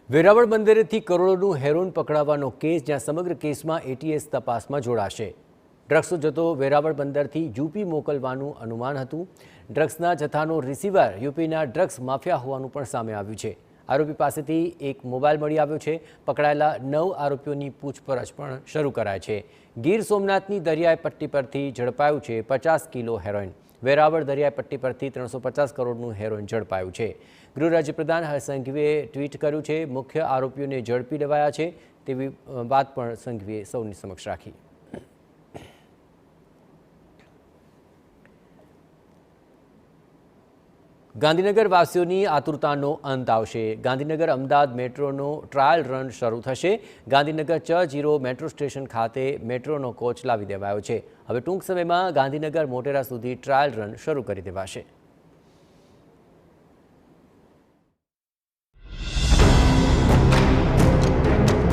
Veraval બંદરેથી કરોડોનું heroine પકડાવાનો case, જ્યાં સમગ્ર કેસમાં એટીએસ તપાસમાં જોડાશે। ડ્રગ્સનો જથ્થો વેરાવળ બંદરથી યુપી મોકલવાનું અનુમાન હતું। ડ્રગ્સના જથ્થાનો રિસીવર યુપીના ડ્રગ્સ માફિયા હોવાનું પણ સામે આવ્યું છે। આરોપી પાસેથી એક મોબાઈલ મળી આવ્યો છે। પકડાયેલા 9 આરોપીઓની પૂછપરછ પણ શરૂ કરાઈ છે। ગીર સોમનાથની દરિયાઈ પટ્ટી પરથી ઝડપાયું છે 50 કિલો હેરોઇન। વેરાવળ દરિયાઈ પટ્ટી પરથી 350 કરોડનું હેરોઇન ઝડપાયું છે। ગૃહ રાજ્યપ્રધાન હર્ષ સંઘવીએ ટ્વીટ કર્યું છે, મુખ્ય આરોપીઓને ઝડપી લેવાયા છે તેવી વાત પણ સંઘવીએ સૌની સમક્ષ રાખી। ગાંધીનગર વાસીઓની આતુરતાનો અંત આવશે। ગાંધીનગર અમદાવાદ મેટ્રોનો ટ્રાયલ રન શરૂ થશે। ગાંધીનગર ચ0 મેટ્રો સ્ટેશન ખાતે મેટ્રોનો કોચ લાવી દેવાયો છે। હવે ટૂંક સમયમાં ગાંધીનગર મોટેરા સુધી ટ્રાયલ રન શરૂ કરી દેવાશે।